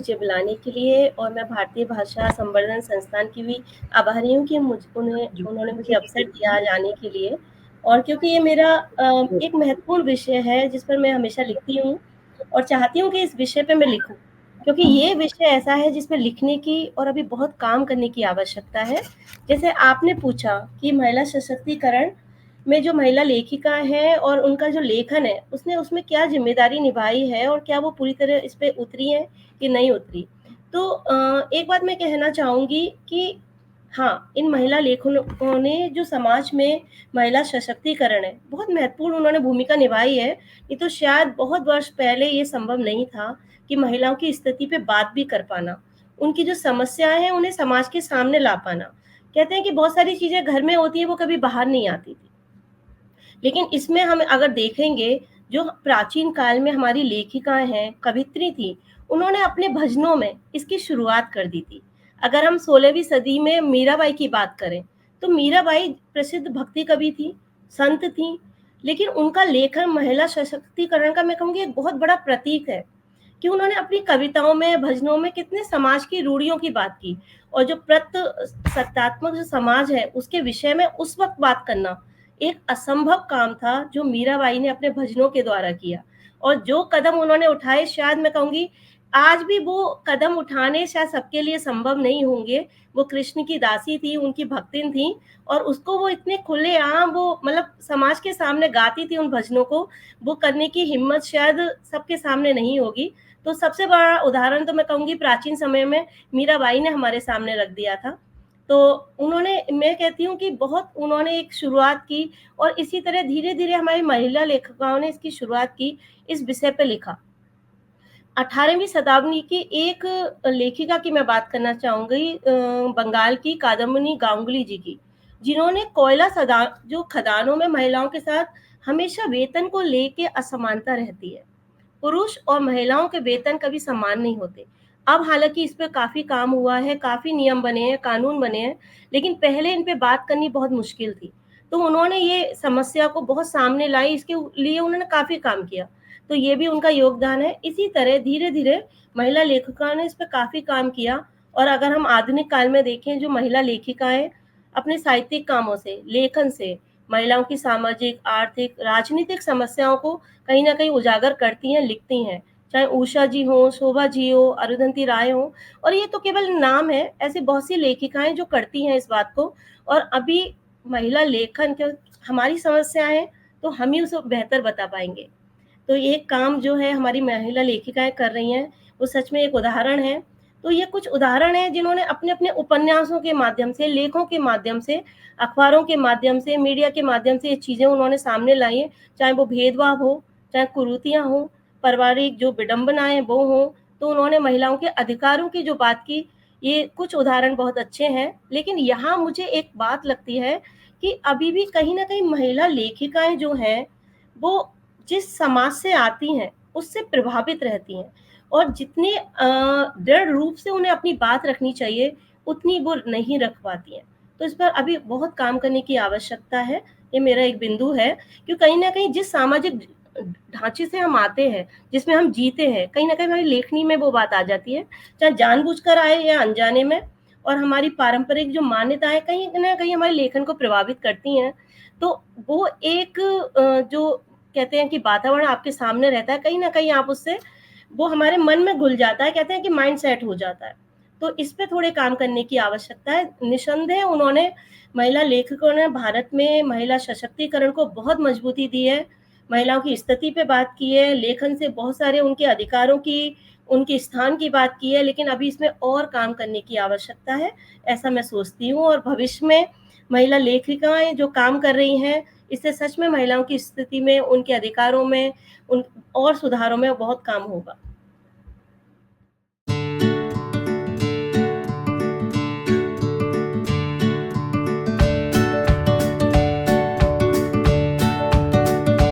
मुझे बुलाने के लिए, और मैं भारतीय भाषा संवर्धन संस्थान की भी आभारी हूँ कि उन्होंने मुझे अवसर दिया आज आने के लिए। और क्योंकि ये मेरा एक महत्वपूर्ण विषय है जिस पर मैं हमेशा लिखती हूँ और चाहती हूँ कि इस विषय पे मैं लिखूँ, क्योंकि ये विषय ऐसा है जिस पे लिखने की और अभी बहुत काम करने की आवश्यकता है। जैसे आपने पूछा कि महिला सशक्तिकरण में जो महिला लेखिका है और उनका जो लेखन है, उसने उसमें क्या ज़िम्मेदारी निभाई है और क्या वो पूरी तरह इस पे उतरी हैं कि नहीं उतरी। तो एक बात मैं कहना चाहूँगी कि हाँ, इन महिला लेखकों ने जो समाज में महिला सशक्तिकरण है, बहुत महत्वपूर्ण उन्होंने भूमिका निभाई है। नहीं तो शायद बहुत वर्ष पहले ये संभव नहीं था कि महिलाओं की स्थिति पे बात भी कर पाना, उनकी जो समस्याएँ हैं, उन्हें समाज के सामने ला पाना। कहते हैं कि बहुत सारी चीज़ें घर में होती हैं, वो कभी बाहर नहीं आती थी। लेकिन इसमें हम अगर देखेंगे, जो प्राचीन काल में हमारी लेखिकाएँ हैं, कवियत्री थी, उन्होंने अपने भजनों में इसकी शुरुआत कर दी थी। अगर हम 16वीं सदी में मीराबाई की बात करें, तो मीराबाई प्रसिद्ध भक्ति कवि थी, संत थीं, लेकिन उनका लेखन महिला सशक्तिकरण का मैं कहूँगी एक बहुत बड़ा प्रतीक है, कि उन्होंने अपनी कविताओं में, भजनों में कितने समाज की रूढ़ियों की बात की, और जो सत्यात्मक जो समाज है, उसके विषय में उस वक़्त बात करना, एक असंभव काम था जो मीराबाई ने अपने भजनों के द्वारा किया। और जो कदम उन्होंने उठाए, शायद मैं कहूँगी आज भी वो कदम उठाने शायद सबके लिए संभव नहीं होंगे। वो कृष्ण की दासी थी, उनकी भक्तिन थी, और उसको वो इतने खुलेआम वो मतलब समाज के सामने गाती थी उन भजनों को, वो करने की हिम्मत शायद सबके सामने नहीं होगी। तो सबसे बड़ा उदाहरण तो मैं कहूँगी प्राचीन समय में मीराबाई ने हमारे सामने रख दिया था। तो उन्होंने, मैं कहती हूँ कि बहुत उन्होंने एक शुरुआत की, और इसी तरह धीरे-धीरे हमारी महिला लेखिकाओं ने इसकी शुरुआत की, इस विषय पे लिखा। 18वीं शताब्दी की एक लेखिका की मैं बात करना चाहूँगी, बंगाल की कादम्बिनी गांगुली जी की, जिन्होंने जो खदानों में महिलाओं के साथ हमेशा वेतन को लेके असमानता रहती है। पुरुष और महिलाओं के वेतन कभी समान नहीं होते। अब हालाँकि इस पे काफ़ी काम हुआ है, काफ़ी नियम बने हैं, कानून बने हैं, लेकिन पहले इन पे बात करनी बहुत मुश्किल थी। तो उन्होंने ये समस्या को बहुत सामने लाई, इसके लिए उन्होंने काफ़ी काम किया। तो ये भी उनका योगदान है। इसी तरह धीरे-धीरे महिला लेखिकाओं ने इस पे काफ़ी काम किया, और अगर हम आधुनिक काल में देखें, जो महिला लेखिकाएँ अपने साहित्यिक कामों से, लेखन से, महिलाओं की सामाजिक, आर्थिक, राजनीतिक समस्याओं को कहीं न कहीं उजागर करती हैं, लिखती हैं। चाहे उषा जी हों, शोभा जी हो, अरुंधति राय हों, और ये तो केवल नाम है, ऐसी बहुत सी लेखिकाएँ जो करती हैं इस बात को। और अभी महिला लेखन क्यों हमारी समस्या है, तो हम ही उसे बेहतर बता पाएँगे। तो ये काम जो है हमारी महिला लेखिकाएँ कर रही हैं, वो सच में एक उदाहरण है। तो ये कुछ उदाहरण हैं जिन्होंने अपने-अपने उपन्यासों के माध्यम से, लेखों के माध्यम से, अखबारों के माध्यम से, मीडिया के माध्यम से ये चीज़ें उन्होंने सामने लाई हैं, चाहे वो भेदभाव हो, चाहे कुरीतियाँ हों, पारिवारिक जो विडंबनाएँ वो हों, तो उन्होंने महिलाओं के अधिकारों की जो बात की, ये कुछ उदाहरण बहुत अच्छे हैं। लेकिन यहाँ मुझे एक बात लगती है कि अभी भी कहीं न कहीं महिला लेखिकाएँ जो हैं, वो जिस समाज से आती हैं, उससे प्रभावित रहती हैं, और जितने दृढ़ रूप से उन्हें अपनी बात रखनी चाहिए, उतनी वो नहीं रख पाती हैं। तो इस पर अभी बहुत काम करने की आवश्यकता है, ये मेरा एक बिंदु है, कि कहीं न कहीं जिस सामाजिक ढाँचे से हम आते हैं, जिसमें हम जीते हैं, कहीं न कहीं हमारी लेखनी में वो बात आ जाती है, चाहे जानबूझकर आए या अनजाने में, और हमारी पारंपरिक जो मान्यताएँ कहीं न कहीं हमारे लेखन को प्रभावित करती हैं। तो वो एक जो कहते हैं कि वातावरण आपके सामने रहता है, कहीं न कहीं आप उससे, वो हमारे मन में घुल जाता है, कहते हैं कि माइंड सेट हो जाता है। तो इस पे थोड़े काम करने की आवश्यकता है। निस्संदेह उन्होंने, महिला लेखकों ने भारत में महिला सशक्तिकरण को बहुत मजबूती दी है, महिलाओं की स्थिति पे बात की है, लेखन से बहुत सारे उनके अधिकारों की, उनके स्थान की बात की है, लेकिन अभी इसमें और काम करने की आवश्यकता है, ऐसा मैं सोचती हूँ। और भविष्य में महिला लेखिकाएँ जो काम कर रही हैं, इससे सच में महिलाओं की स्थिति में, उनके अधिकारों में, उन और सुधारों में बहुत काम होगा।